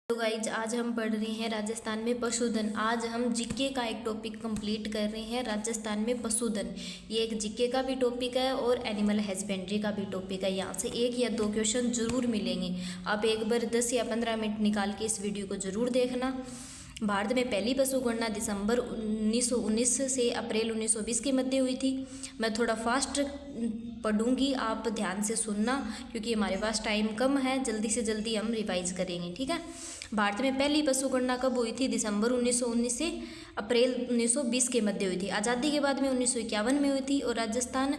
तो गाइज आज हम पढ़ रहे हैं राजस्थान में पशुधन। आज हम जीके का एक टॉपिक कंप्लीट कर रहे हैं, राजस्थान में पशुधन। ये एक जीके का भी टॉपिक है और एनिमल हस्बेंड्री का भी टॉपिक है। यहाँ से एक या दो क्वेश्चन जरूर मिलेंगे। आप एक बार 10 या 15 मिनट निकाल के इस वीडियो को जरूर देखना। भारत में पहली पशु गणना दिसंबर 1919 से अप्रैल 1920 के मध्य हुई थी। मैं थोड़ा फास्ट पढ़ूंगी, आप ध्यान से सुनना क्योंकि हमारे पास टाइम कम है। जल्दी से जल्दी हम रिवाइज करेंगे, ठीक है। भारत में पहली पशु गणना कब हुई थी? दिसंबर 1919 से अप्रैल 1920 के मध्य हुई थी। आज़ादी के बाद में 1951 में हुई थी। और राजस्थान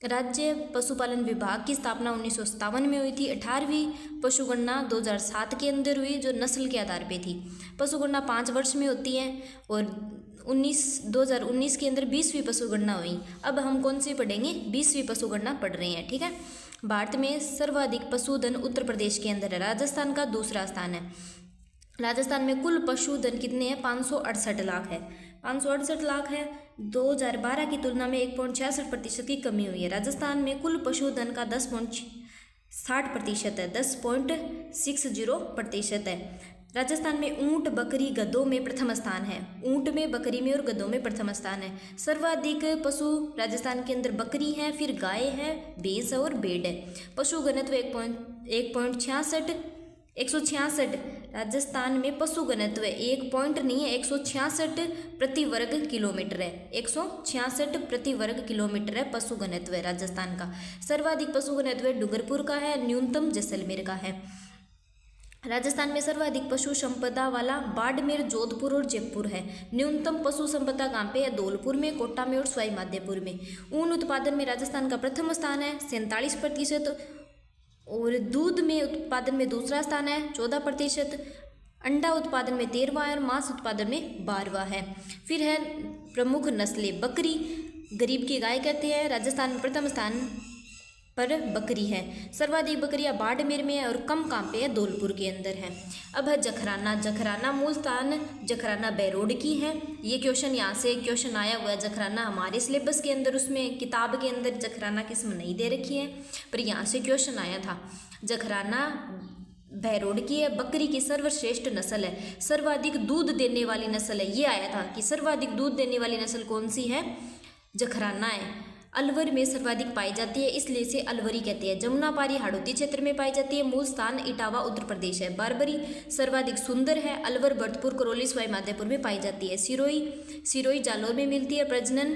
राज्य पशुपालन विभाग की स्थापना 1957 में हुई थी। 18वीं पशुगणना 2007 के अंदर हुई, जो नस्ल के आधार पे थी। पशुगणना 5 वर्ष में होती है और 2019 के अंदर 20वीं पशुगणना हुई। अब हम कौन सी पढ़ेंगे? 20वीं पशुगणना पढ़ रहे हैं, ठीक है। भारत में सर्वाधिक पशुधन उत्तर प्रदेश के अंदर है। राजस्थान का दूसरा स्थान है। राजस्थान में कुल पशुधन कितने हैं? 568 लाख है। 568 लाख है। 2012 की तुलना में 1.66% की कमी हुई है। राजस्थान में कुल पशुधन का 10.60% है, 10.60% है। राजस्थान में ऊंट, बकरी, गधों में प्रथम स्थान है। ऊंट में, बकरी में और गधों में प्रथम स्थान है। सर्वाधिक पशु राजस्थान के अंदर बकरी है, फिर गाय है, भैंस और भेड़ है। पशु घनत्व 166 राजस्थान में पशु घनत्व 1 पॉइंट नहीं है, 166 प्रति वर्ग किलोमीटर है। 166 प्रति वर्ग किलोमीटर है पशु घनत्व है राजस्थान का। सर्वाधिक पशु घनत्व डूंगरपुर का है, न्यूनतम जैसलमेर का है। राजस्थान में सर्वाधिक पशु संपदा वाला बाड़मेर, जोधपुर और जयपुर है। न्यूनतम पशु संपदा कहाँ पे है? धौलपुर में, कोटा में और सवाई माधोपुर में। ऊन उत्पादन में राजस्थान का प्रथम स्थान है, 47%। और दूध में उत्पादन में दूसरा स्थान है, 14%। अंडा उत्पादन में 13वां है और मांस उत्पादन में 12वां है। फिर है प्रमुख नस्लें। बकरी, गरीब की गाय कहते हैं। राजस्थान में प्रथम स्थान पर बकरी है। सर्वाधिक बकरियां बाड़मेर में है और कम कहाँ पे है? धौलपुर के अंदर है। अब है जखराना। जखराना मूल स्थान जखराना बहरोड की है। ये क्वेश्चन यहाँ से क्वेश्चन आया हुआ है। जखराना हमारे सिलेबस के अंदर, उसमें किताब के अंदर जखराना किस्म नहीं दे रखी है, पर यहाँ से क्वेश्चन आया था। जखराना बहरोड की है। बकरी की सर्वश्रेष्ठ नस्ल है, सर्वाधिक दूध देने वाली नस्ल है। ये आया था कि सर्वाधिक दूध देने वाली नस्ल कौन सी है? जखराना है। अलवर में सर्वाधिक पाई जाती है, इसलिए इसे अलवरी कहते हैं। जमुनापारी हाड़ौती क्षेत्र में पाई जाती है। मूल स्थान इटावा उत्तर प्रदेश है। बारबरी सर्वाधिक सुंदर है। अलवर, भरतपुर, करौली, सवाई माधोपुर में पाई जाती है। सिरोही जालौर में मिलती है। प्रजनन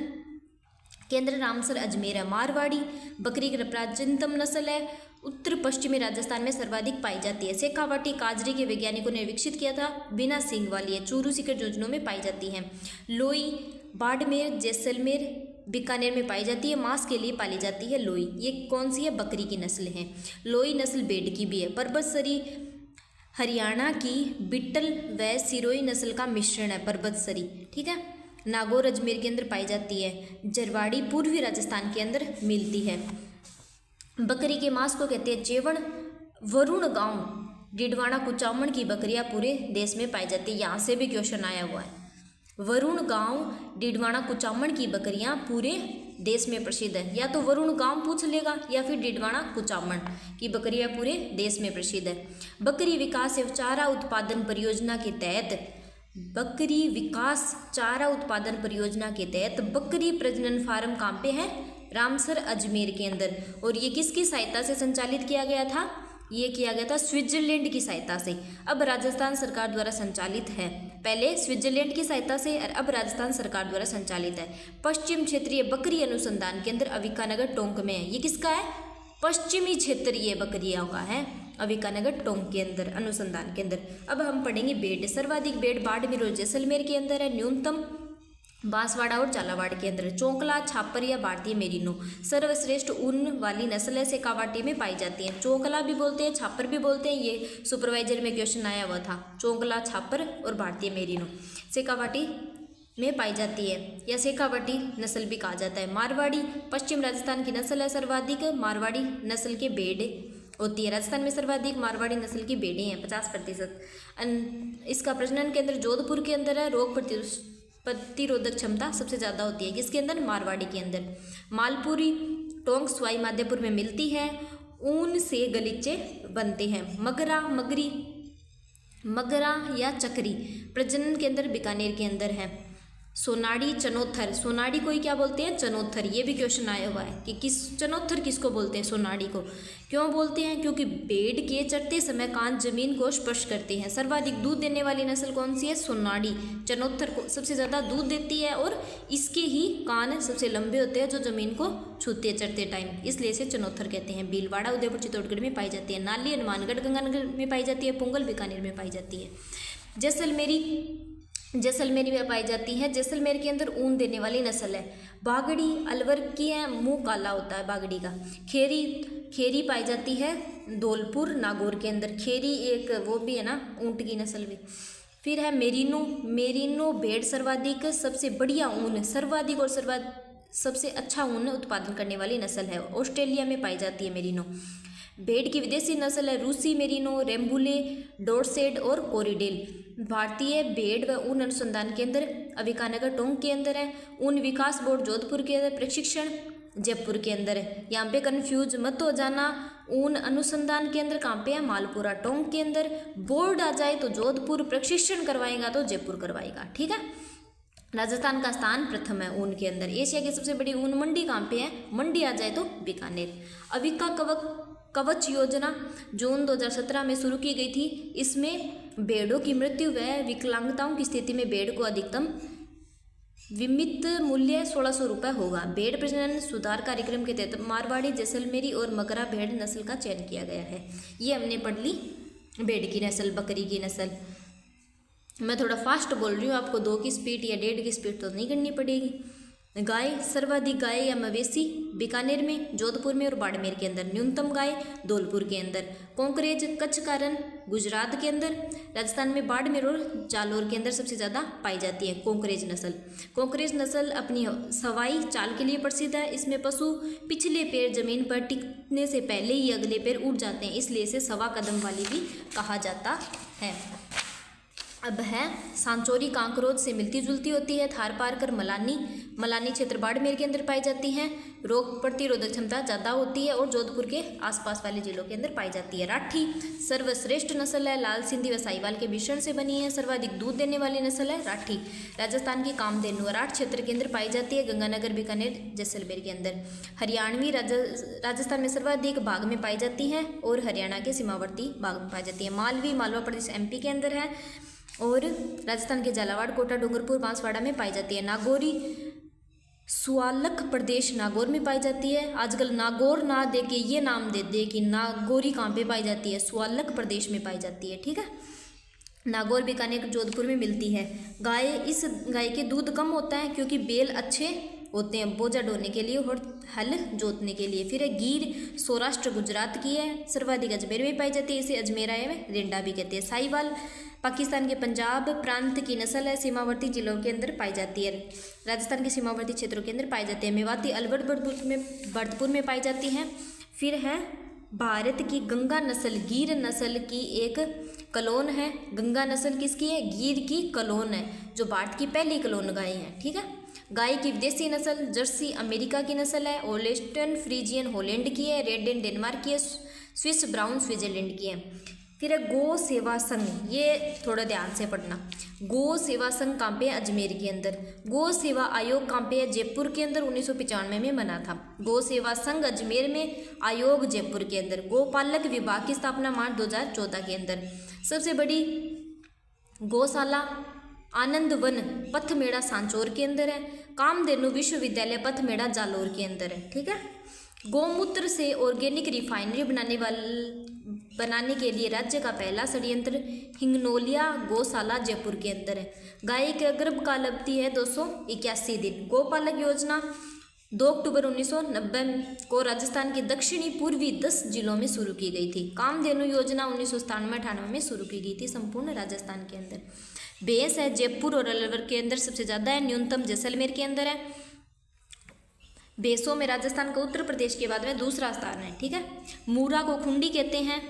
केंद्र रामसर अजमेर है। मारवाड़ी बकरी की प्राचीनतम नस्ल है। उत्तर पश्चिमी राजस्थान में सर्वाधिक पाई जाती है। शेखावाटी काजरी के वैज्ञानिकों ने विकसित किया था, बिना सींग वाली है। चूरू, सीकर, झुंझुनू में पाई जाती है। लोई बाड़मेर, जैसलमेर, बीकानेर में पाई जाती है। मांस के लिए पाली जाती है लोई। ये कौन सी है? बकरी की नस्ल है। लोई नस्ल भेड़ की भी है। पर्वतसरी हरियाणा की बिट्टल व सिरोही नस्ल का मिश्रण है। पर्वतसरी, ठीक है। नागौर अजमेर के अंदर पाई जाती है। जरवाड़ी पूर्वी राजस्थान के अंदर मिलती है। बकरी के मांस को कहते हैं चेवड़। वरुण गांव, डिडवाना, कुचामन की बकरियां पूरे देश में पाई जाती है। यहाँ से भी क्वेश्चन आया हुआ है। वरुण गांव, डिडवाना, कुचामन की बकरियां पूरे देश में प्रसिद्ध है। या तो वरुण गांव पूछ लेगा या फिर डिडवाना, कुचामन की बकरियां पूरे देश में प्रसिद्ध है। बकरी विकास एवं चारा उत्पादन परियोजना के तहत बकरी विकास चारा उत्पादन परियोजना के तहत बकरी प्रजनन फार्म कहाँ पे है? रामसर अजमेर के अंदर। और ये किसकी सहायता से संचालित किया गया था? ये किया गया था स्विट्जरलैंड की सहायता से। अब राजस्थान सरकार द्वारा संचालित है। पहले स्विट्जरलैंड की सहायता से और अब राजस्थान सरकार द्वारा संचालित है। पश्चिम क्षेत्रीय बकरी अनुसंधान केंद्र अविकानगर टोंक में है। ये किसका है? पश्चिमी क्षेत्रीय बकरियों का है, अविकानगर टोंक के अंदर अनुसंधान केंद्र। अब हम पढ़ेंगे भेड़। सर्वाधिक भेड़ बाड़मेर और जैसलमेर के अंदर है। न्यूनतम बांसवाड़ा और झालावाड़ के अंदर। चौंकला, छापर या भारतीय मेरिनो सर्वश्रेष्ठ ऊन वाली नस्ल है। शेखावाटी में पाई जाती है। चौंकला भी बोलते हैं, छापर भी बोलते हैं। ये सुपरवाइजर में क्वेश्चन आया हुआ था। चौंकला, छापर और भारतीय मेरिनो शेखावाटी में पाई जाती है, या शेखावाटी नस्ल भी कहा जाता है। मारवाड़ी पश्चिम राजस्थान की नस्ल है। सर्वाधिक मारवाड़ी नस्ल के भेड़ होती है। राजस्थान में सर्वाधिक मारवाड़ी नस्ल की भेड़ें हैं, 50%। इसका प्रजनन केंद्र जोधपुर के अंदर है। रोग प्रतिरोधक क्षमता सबसे ज़्यादा होती है। किसके अंदर? मारवाड़ी के अंदर। मालपुरी टोंक, सवाई माधोपुर में मिलती है। ऊन से गलीचे बनते हैं। मगरा, मगरी मगरा या चक्री प्रजनन केंद्र बीकानेर के अंदर है। सोनाड़ी चनोत्थर, सोनाड़ी को ही क्या बोलते हैं? चनोत्थर। ये भी क्वेश्चन आया हुआ है कि चनोत्थर किसको बोलते हैं? सोनाड़ी को। क्यों बोलते हैं? क्योंकि भेड़ के चरते समय कान जमीन को स्पर्श करते हैं। सर्वाधिक दूध देने वाली नस्ल कौन सी है? सोनाड़ी। चनोत्थर को सबसे ज़्यादा दूध देती है और इसके ही कान सबसे लंबे होते हैं जो जमीन को छूते हैं चरते टाइम, इसलिए इसे चनोत्थर कहते हैं। भीलवाड़ा उदयपुर चित्तौड़गढ़ में पाई जाती है। नाली हनुमानगढ़ गंगानगर में पाई जाती है। पुंगल बीकानेर में पाई जाती है। जैसलमेरी में पाई जाती है। जैसलमेर के अंदर ऊन देने वाली नस्ल है। बागड़ी अलवर की है, मुंह काला होता है बागड़ी का। खेरी पाई जाती है धौलपुर नागौर के अंदर। खेरी एक वो भी है ना, ऊंट की नस्ल भी। फिर है मेरिनो भेड़ सर्वाधिक सबसे बढ़िया ऊन, सर्वाधिक और सबसे अच्छा ऊन उत्पादन करने वाली नस्ल है। ऑस्ट्रेलिया में पाई जाती है मेरिनो। भेड़ की विदेशी नस्ल है रूसी मेरिनो, रेम्बुले, डोरसेट और कोरिडेल। भारतीय भेड़ व ऊन अनुसंधान केंद्र अविकानगर टोंक के अंदर है। ऊन विकास बोर्ड जोधपुर के अंदर। प्रशिक्षण जयपुर के अंदर है। यहाँ पे कन्फ्यूज मत हो जाना। ऊन अनुसंधान केंद्र कहाँ पे है? मालपुरा टोंक के अंदर। बोर्ड आ जाए तो जोधपुर, प्रशिक्षण करवाएगा तो जयपुर करवाएगा। ठीक है। राजस्थान का स्थान प्रथम है ऊन के अंदर। एशिया की सबसे बड़ी ऊन मंडी कहाँ पे है? मंडी आ जाए तो बीकानेर। अविका कवच योजना जून 2017 में शुरू की गई थी। इसमें भेड़ों की मृत्यु व विकलांगताओं की स्थिति में भेड़ को अधिकतम विमित मूल्य 1600 रुपये होगा। भेड़ प्रजनन सुधार कार्यक्रम के तहत मारवाड़ी, जैसलमेरी और मगरा भेड़ नस्ल का चयन किया गया है। ये हमने पढ़ ली भेड़ की नस्ल, बकरी की नस्ल। मैं थोड़ा फास्ट बोल रही हूँ, आपको 2 की स्पीड या 1.5 की स्पीड तो नहीं करनी पड़ेगी। गाय, सर्वाधिक गाय या मवेशी बीकानेर में, जोधपुर में और बाड़मेर के अंदर। न्यूनतम गाय धौलपुर के अंदर। कोंकरेज कच्छ कारण गुजरात के अंदर। राजस्थान में बाड़मेर और जालोर के अंदर सबसे ज़्यादा पाई जाती है कोंकरेज नस्ल। कोंकरेज नस्ल अपनी सवाई चाल के लिए प्रसिद्ध है। इसमें पशु पिछले पैर जमीन पर टिकने से पहले ही अगले पैर उठ जाते हैं, इसलिए इसे सवा कदम वाली भी कहा जाता है। अब है सांचौरी कांकरोज से मिलती जुलती होती है। थारपारकर मलानी क्षेत्र बाड़मेर के अंदर पाई जाती हैं। रोग प्रतिरोधक क्षमता ज़्यादा होती है और जोधपुर के आसपास वाले जिलों के अंदर पाई जाती है। राठी सर्वश्रेष्ठ नस्ल है। लाल सिंधी व साहिवाल के मिश्रण से बनी है। सर्वाधिक दूध देने वाली नस्ल है राठी। राजस्थान की कामधेनु राठ क्षेत्र के अंदर पाई जाती है। गंगानगर, बीकानेर, जैसलमेर के अंदर। हरियाणवी राजस्थान में सर्वाधिक भाग में पाई जाती है और हरियाणा के सीमावर्ती भाग में पाई जाती है। मालवा प्रदेश MP के अंदर है और राजस्थान के झालावाड़, कोटा, डूंगरपुर, बांसवाड़ा में पाई जाती है। नागौरी सुआलक प्रदेश नागौर में पाई जाती है। आजकल नागौर ना दे के ये नाम दे दे कि नागौरी कहाँ पे पाई जाती है? सुआलक प्रदेश में पाई जाती है। ठीक है। नागौर, बीकानेर, जोधपुर में मिलती है। इस गाय के दूध कम होता है क्योंकि बैल अच्छे होते हैं बोझा ढोने के लिए और हल जोतने के लिए। फिर है गिर, सौराष्ट्र गुजरात की है। सर्वाधिक अजमेर में पाई जाती है। इसे अजमेरा में रेंडा भी कहते हैं। साहिवाल पाकिस्तान के पंजाब प्रांत की नस्ल है। सीमावर्ती जिलों के अंदर पाई जाती है। राजस्थान के सीमावर्ती क्षेत्रों के अंदर पाई जाती है। मेवाती अलवर भरतपुर में पाई जाती हैं। फिर है भारत की गंगा नस्ल, गिर नस्ल की एक कलोन है। गंगा नस्ल किसकी है? गिर की कलोन है, जो भारत की पहली कलोन गाय है। ठीक है। गाय की विदेशी नस्ल जर्सी अमेरिका की नस्ल है। ओलेस्टन फ्रीजियन हॉलैंड की है। रेडेन डेनमार्क की है। स्विस ब्राउन स्विट्जरलैंड की है। फिर है गो सेवा संघ, ये थोड़ा ध्यान से पढ़ना। गो सेवा संघ कहाँ पे है? अजमेर के अंदर। गो सेवा आयोग कहाँ पे है? जयपुर के अंदर 1995 में बना था। गो सेवा संघ अजमेर में, आयोग जयपुर के अंदर। गोपालक विभाग की स्थापना मार्च 2014 के अंदर। सबसे बड़ी गौशाला आनंद वन पथमेड़ा सांचौर के अंदर है। कामधेनु विश्वविद्यालय पथमेड़ा जालोर के अंदर है। ठीक है। गौमूत्र से ऑर्गेनिक रिफाइनरी बनाने के लिए राज्य का पहला संयंत्र हिंगनोलिया गौशाला जयपुर के अंदर है। गाय के गर्भकाल अवधि है 281 दिन। गौपालक योजना 2 अक्टूबर 1990 को राजस्थान के दक्षिणी पूर्वी 10 जिलों में शुरू की गई थी। कामधेनु योजना 1997-98 में शुरू की गई थी संपूर्ण राजस्थान के अंदर। भैंस है जयपुर और अलवर के अंदर सबसे ज़्यादा है। न्यूनतम जैसलमेर के अंदर है। भैंसों में राजस्थान का उत्तर प्रदेश के बाद में दूसरा स्थान है। ठीक है। मूरा को खुंडी कहते हैं,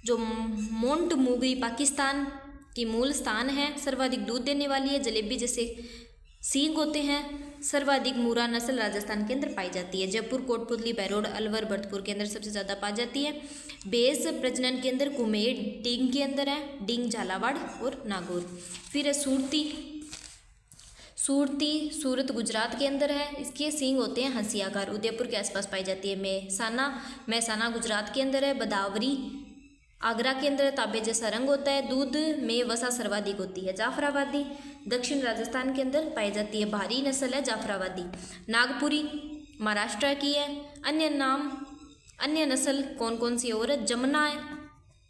जो मोंट मुगरी पाकिस्तान की मूल स्थान है। सर्वाधिक दूध देने वाली है। जलेबी जैसे सींग होते हैं। सर्वाधिक मुर्रा नस्ल राजस्थान के अंदर पाई जाती है। जयपुर, कोटपुतली, बहरोड, अलवर, भरतपुर के अंदर सबसे ज़्यादा पाई जाती है। बेस प्रजनन के अंदर कुमेर डींग के अंदर है, डींग झालावाड़ और नागौर। फिर है सुरती सूरत गुजरात के अंदर है, इसके सींग होते हैं हंसियाकार, उदयपुर के आसपास पाई जाती है। महसाना गुजरात के अंदर है, बदावरी आगरा के अंदर तांबे जैसा रंग होता है, दूध में वसा सर्वाधिक होती है। जाफराबादी दक्षिण राजस्थान के अंदर पाई जाती है, भारी नस्ल है जाफराबादी। नागपुरी महाराष्ट्र की है। अन्य नस्ल कौन कौन सी और है? जमुना है,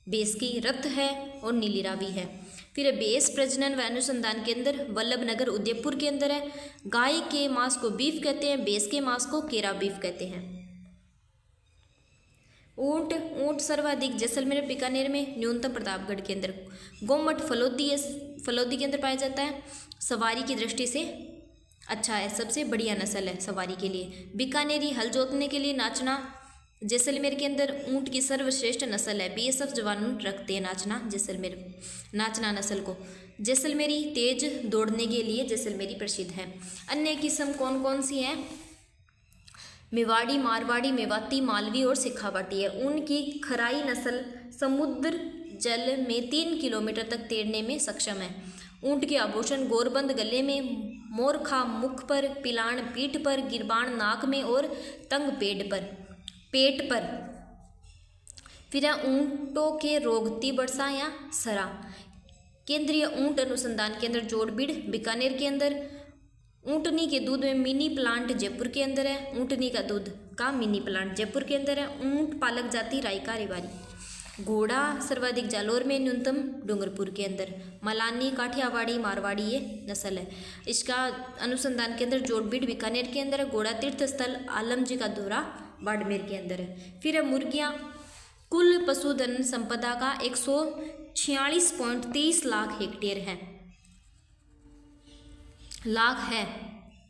बेस की, रथ है और नीली रावी है। फिर बेस प्रजनन व अनुसंधान के अंदर वल्लभनगर उदयपुर के अंदर है। गाय के मांस को बीफ कहते हैं, बेस के मांस को केरा बीफ कहते हैं। ऊंट सर्वाधिक जैसलमेर बीकानेर में, न्यूनतम प्रतापगढ़ के अंदर। गोमट फलोदी के अंदर पाया जाता है, सवारी की दृष्टि से अच्छा है, सबसे बढ़िया नस्ल है सवारी के लिए। बीकानेरी हल जोतने के लिए नाचना जैसलमेर के अंदर ऊंट की सर्वश्रेष्ठ नस्ल है। बीएसएफ जवान रखते हैं नाचना नस्ल को। जैसलमेरी तेज दौड़ने के लिए जैसलमेरी प्रसिद्ध है। अन्य किस्म कौन कौन सी हैं? मेवाड़ी, मारवाड़ी, मेवाती, मालवी और सिखावाटी है। ऊन की खराई नस्ल समुद्र जल में 3 किलोमीटर तक तैरने में सक्षम है। ऊंट के आभूषण गोरबंद गले में, मोरखा मुख पर, पिलाण पीठ पर, गिरबान नाक में और तंग पेट पर। फिर है ऊंटों के रोग, तिबरसा या सरा। केंद्रीय ऊंट अनुसंधान केंद्र जोड़बीड़ बीकानेर के अंदर। ऊंटनी के दूध में मिनी प्लांट जयपुर के अंदर है। ऊंटनी का दूध का मिनी प्लांट जयपुर के अंदर है। ऊंट पालक जाति रायका रेवाड़ी। घोड़ा सर्वाधिक जालोर में, न्यूनतम डूंगरपुर के अंदर। मलानी, काठियावाड़ी, मारवाड़ी ये नस्ल है। इसका अनुसंधान केंद्र जोड़बीड़ बीकानेर के अंदर है। घोड़ा तीर्थ स्थल आलमजी का दौरा बाड़मेर के अंदर है। फिर है मुर्गियाँ। कुल पशुधन संपदा का 146.23 लाख हेक्टेयर है। लाख है,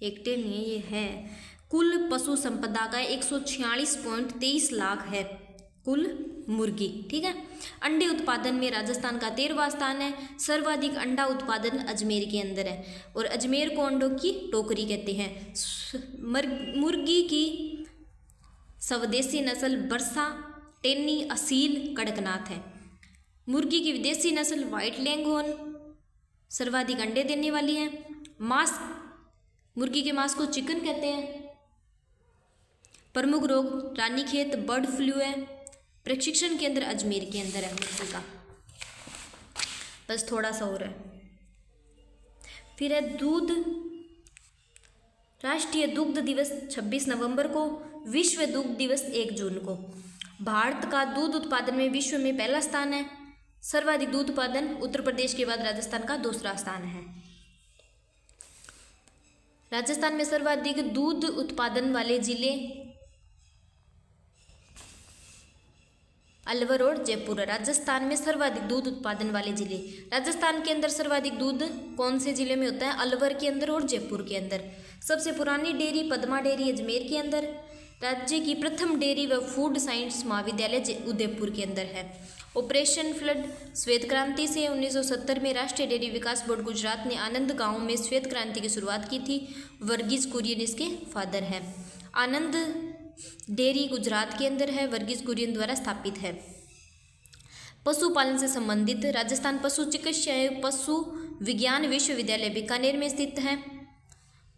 हेक्टेयर नहीं है, ये है। कुल पशु संपदा का 146.23 लाख है कुल मुर्गी, ठीक है। अंडे उत्पादन में राजस्थान का 13वां स्थान है। सर्वाधिक अंडा उत्पादन अजमेर के अंदर है और अजमेर को अंडों की टोकरी कहते हैं। मुर्गी की स्वदेशी नस्ल बरसा, टेनी, असील, कड़कनाथ है। मुर्गी की विदेशी नस्ल व्हाइट लेंगहॉर्न सर्वाधिक अंडे देने वाली है। मुर्गी के मांस को चिकन कहते हैं। प्रमुख रोग रानीखेत, बर्ड फ्लू है। प्रशिक्षण केंद्र अजमेर के अंदर है मुर्गी का, बस थोड़ा सा और है। फिर है दूध। राष्ट्रीय दुग्ध दिवस 26 नवंबर को, विश्व दुग्ध दिवस 1 जून को। भारत का दूध उत्पादन में विश्व में पहला स्थान है। सर्वाधिक दूध उत्पादन उत्तर प्रदेश के बाद राजस्थान का दूसरा स्थान है। राजस्थान में सर्वाधिक दूध उत्पादन वाले जिले अलवर और जयपुर। राजस्थान में सर्वाधिक दूध उत्पादन वाले जिले। राजस्थान के अंदर सर्वाधिक दूध कौन से जिले में होता है? अलवर के अंदर और जयपुर के अंदर। सबसे पुरानी डेयरी पद्मा डेयरी अजमेर के अंदर। राज्य की प्रथम डेयरी व फूड साइंस महाविद्यालय उदयपुर के अंदर है। Operation flood. श्वेत क्रांति से 1970 में राष्ट्रीय डेयरी विकास बोर्ड गुजरात ने आनंद गांव में श्वेत क्रांति की शुरुआत की थी। वर्गीज कुरियन इसके फादर है। आनंद डेयरी गुजरात के अंदर है, वर्गीज कुरियन द्वारा स्थापित है। पशुपालन से संबंधित राजस्थान पशु चिकित्सा एवं पशु विज्ञान विश्वविद्यालय बीकानेर में स्थित है।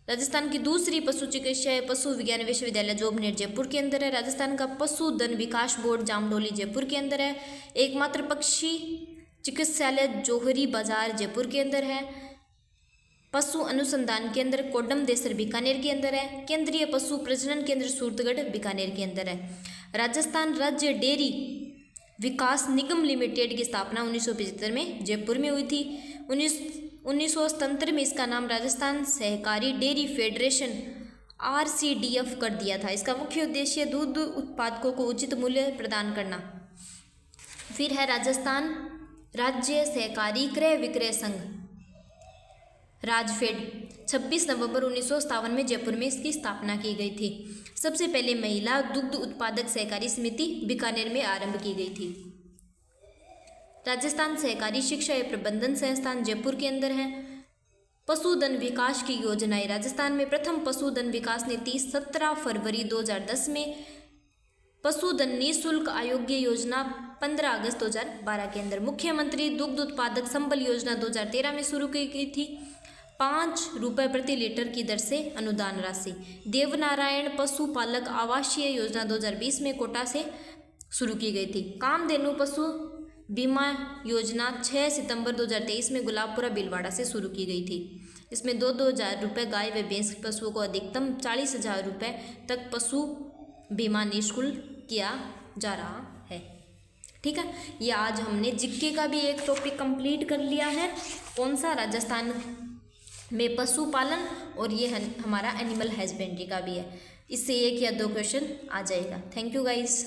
राजस्थान की दूसरी पशु चिकित्सा एवं पशु विज्ञान विश्वविद्यालय जोबनेर जयपुर के अंदर है। राजस्थान का पशुधन विकास बोर्ड जामडोली जयपुर के अंदर है। एकमात्र पक्षी चिकित्सालय जोहरी बाजार जयपुर के अंदर है। पशु अनुसंधान केंद्र कोडम देसर बीकानेर के अंदर है। केंद्रीय पशु प्रजनन केंद्र सूरतगढ़ बीकानेर के अंदर है। राजस्थान राज्य डेयरी विकास निगम लिमिटेड की स्थापना 1975 में जयपुर में हुई थी। 1977 में इसका नाम राजस्थान सहकारी डेयरी फेडरेशन RCDF कर दिया था। इसका मुख्य उद्देश्य दूध उत्पादकों को उचित मूल्य प्रदान करना। फिर है राजस्थान राज्य सहकारी क्रय विक्रय संघ राजफेड। 26 नवंबर 1957 में जयपुर में इसकी स्थापना की गई थी। सबसे पहले महिला दुग्ध उत्पादक सहकारी समिति बीकानेर में आरंभ की गई थी। राजस्थान सहकारी शिक्षा एवं प्रबंधन संस्थान जयपुर के अंदर है। पशुधन विकास की योजनाएं। राजस्थान में प्रथम पशुधन विकास नीति 17 फरवरी 2010 में, पशुधन निःशुल्क आयोग्य योजना 15 अगस्त 2012 के अंदर, मुख्यमंत्री दुग्ध उत्पादक संबल योजना 2013 में शुरू की गई थी, 5 रुपये प्रति लीटर की दर से अनुदान राशि। देवनारायण पशुपालक आवासीय योजना 2020 में कोटा से शुरू की गई थी। कामधेनु पशु बीमा योजना 6 सितंबर 2023 में गुलाबपुरा भीलवाड़ा से शुरू की गई थी। इसमें 2-2 हज़ार रुपये गाय व भैंस पशुओं को अधिकतम 40,000 रुपये तक पशु बीमा निःशुल्क किया जा रहा है। ठीक है, ये आज हमने जीके का भी एक टॉपिक कंप्लीट कर लिया है। कौन सा? राजस्थान में पशुपालन, और ये हमारा एनिमल हस्बेंड्री का भी है। इससे 1 या 2 क्वेश्चन आ जाएगा। Thank you guys.